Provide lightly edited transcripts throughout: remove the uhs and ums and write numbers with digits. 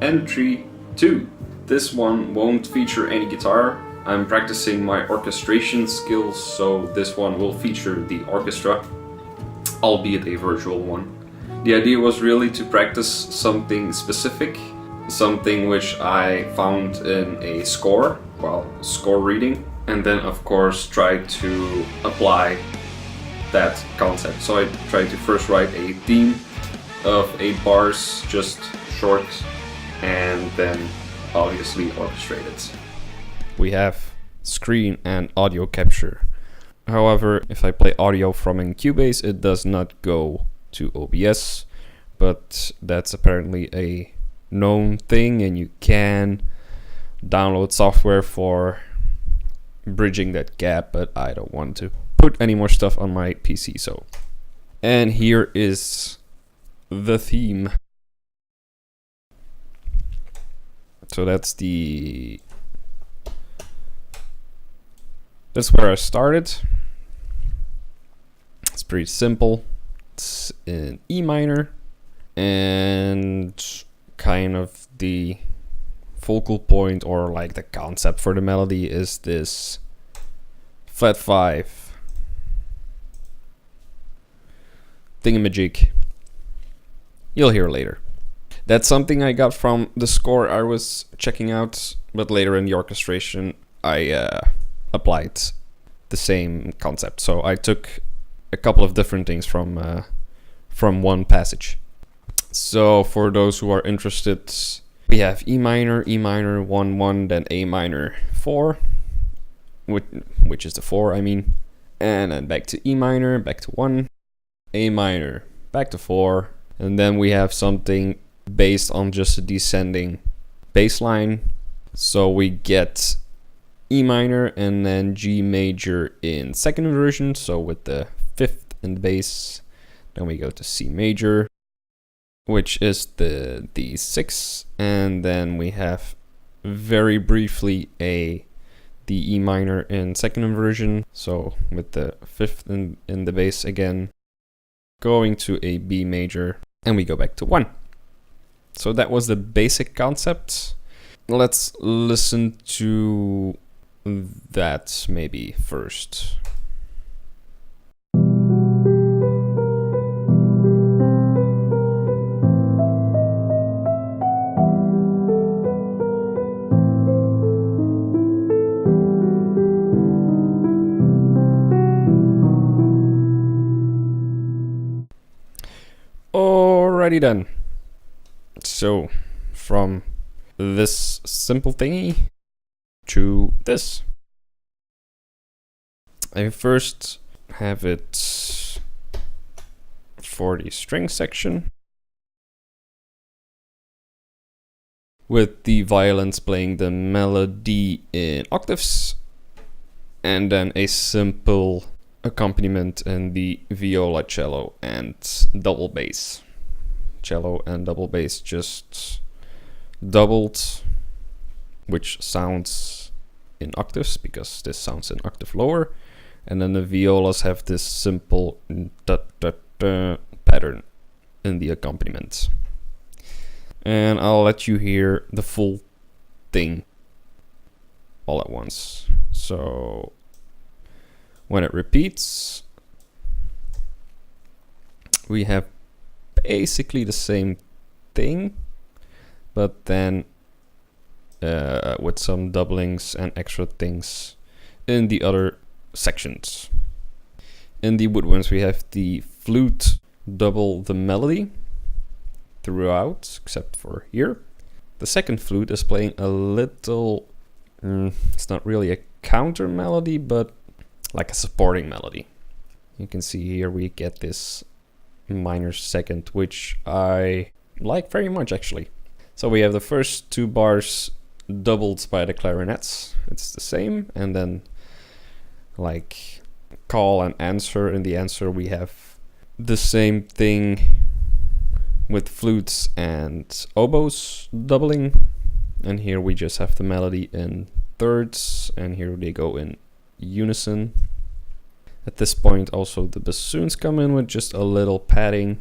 Entry 2. This one won't feature any guitar. I'm practicing my orchestration skills, so this one will feature the orchestra, albeit a virtual one. The idea was really to practice something specific, something which I found in a score, score reading, and then of course try to apply that concept. So I tried to first write a theme of 8 bars, just short, and then obviously orchestrate it. We have screen and audio capture. However, if I play audio from in Cubase, it does not go to OBS, but that's apparently a known thing, and you can download software for bridging that gap, but I don't want to put any more stuff on my PC. And here is the theme. So that's where I started. It's pretty simple. It's in E minor, and kind of the focal point, or like the concept for the melody, is this flat 5 thingamajig. You'll hear later. That's something I got from the score I was checking out, but later in the orchestration I applied the same concept. So I took a couple of different things from one passage. So for those who are interested, we have E minor 1 1, then A minor 4, which is the 4 I mean, and then back to E minor, back to 1, A minor, back to 4, and then we have something based on just a descending bass line. So we get E minor and then G major in second inversion, so with the 5th in the bass. Then we go to C major, which is the D6, and then we have very briefly the E minor in second inversion, so with the 5th in the bass again, going to a B major, and we go back to 1. So that was the basic concept. Let's listen to that maybe first. Alrighty then. So, from this simple thingy to this. I first have it for the string section, with the violins playing the melody in octaves, and then a simple accompaniment in the viola, cello, and double bass. Cello and double bass just doubled, which sounds in octaves because this sounds an octave lower, and then the violas have this simple da-da-da pattern in the accompaniment. And I'll let you hear the full thing all at once. So when it repeats, we have basically the same thing, but then with some doublings and extra things in the other sections. In the woodwinds, we have the flute double the melody throughout, except for here. The second flute is playing a little, it's not really a counter melody, but like a supporting melody. You can see here we get this minor second, which I like very much actually. So we have the first 2 bars doubled by the clarinets, it's the same, and then like call and answer. In the answer we have the same thing with flutes and oboes doubling, and here we just have the melody in thirds, and here they go in unison. At this point also the bassoons come in with just a little padding,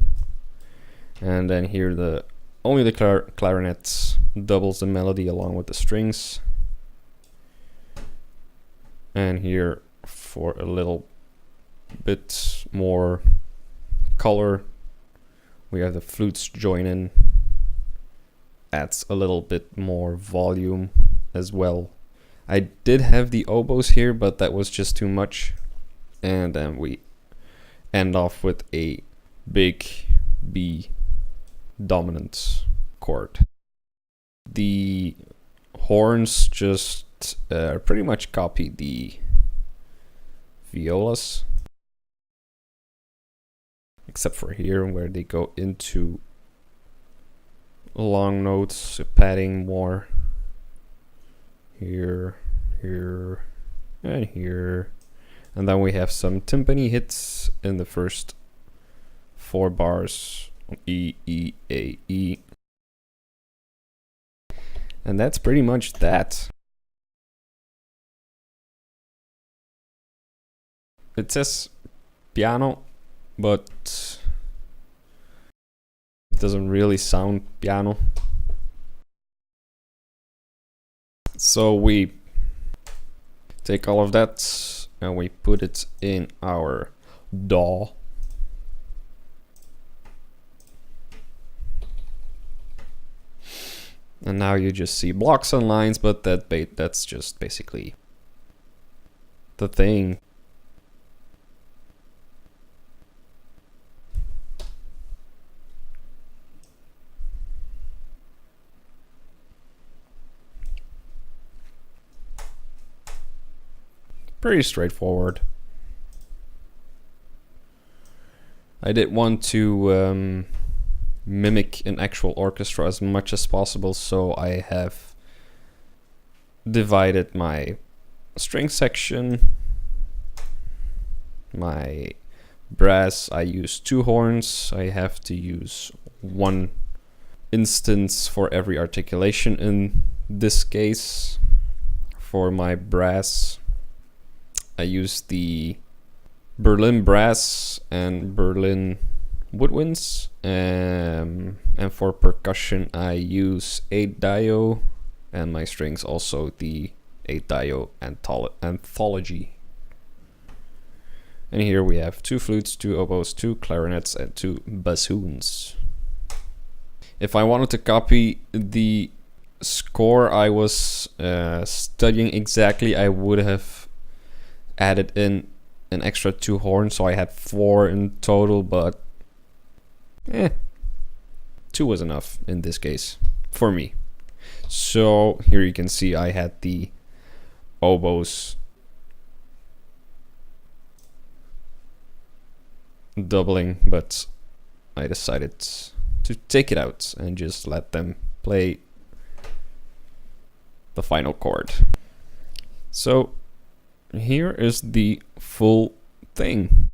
and then here only the clarinets doubles the melody along with the strings. And here, for a little bit more color, we have the flutes join in. Adds a little bit more volume as well. I did have the oboes here, but that was just too much. And then we end off with a big B dominant chord. The horns just pretty much copy the violas, except for here where they go into long notes, padding more here, here, and here. And then we have some timpani hits in the first 4 bars, E, E, A, E. And that's pretty much that. It says piano, but it doesn't really sound piano. So we take all of that and we put it in our DAW. And now you just see blocks and lines, but that's just basically the thing. Pretty straightforward. I did want to mimic an actual orchestra as much as possible, so I have divided my string section, my brass. I use 2 horns. I have to use 1 instance for every articulation in this case. For my brass, I use the Berlin brass and Berlin woodwinds, and for percussion I use 8-dio, and my strings also the 8-dio anthology. And here we have 2 flutes, 2 oboes, 2 clarinets, and 2 bassoons. If I wanted to copy the score I was studying exactly, I would have added in an extra 2 horns, so I had 4 in total, but 2 was enough in this case for me. So here you can see I had the oboes doubling, but I decided to take it out and just let them play the final chord. So here is the full thing.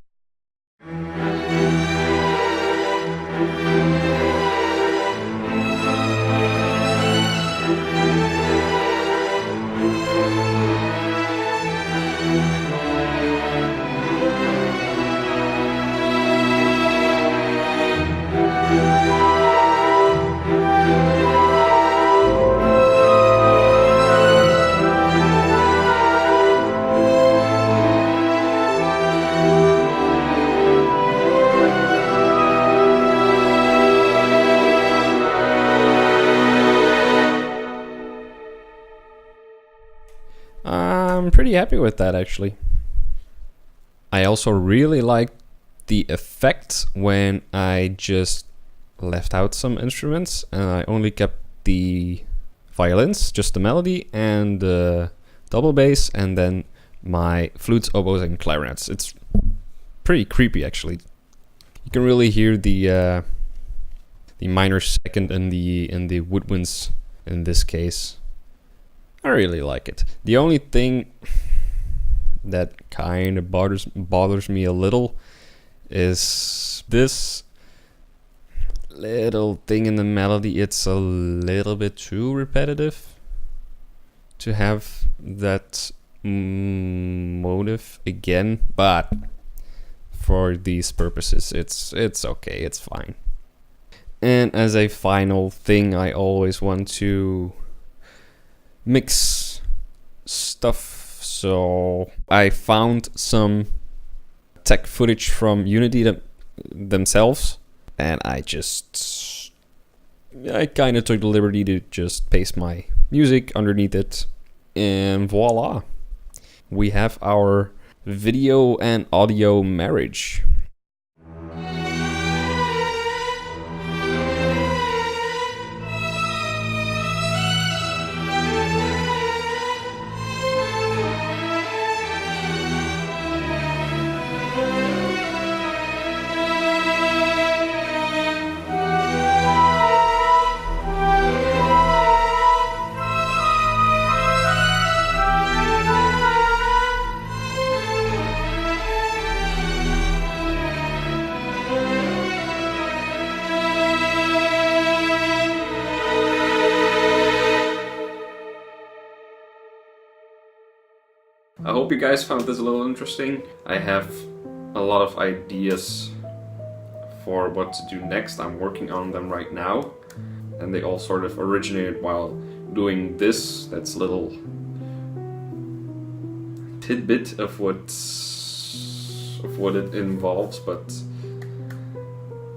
I'm pretty happy with that, actually. I also really like the effect when I just left out some instruments and I only kept the violins, just the melody and the double bass, and then my flutes, oboes, and clarinets. It's pretty creepy, actually. You can really hear the minor second and the woodwinds in this case. I really like it. The only thing that kind of bothers me a little is this little thing in the melody. It's a little bit too repetitive to have that motive again, but for these purposes it's okay, it's fine. And as a final thing, I always want to mix stuff. So I found some tech footage from Unity themselves, and I kind of took the liberty to just paste my music underneath it, and voila, we have our video and audio marriage. I hope you guys found this a little interesting. I have a lot of ideas for what to do next. I'm working on them right now, and they all sort of originated while doing this. That's a little tidbit of what it involves, but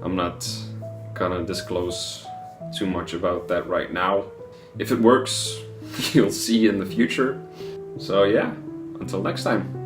I'm not gonna disclose too much about that right now. If it works, you'll see in the future. So yeah, until next time.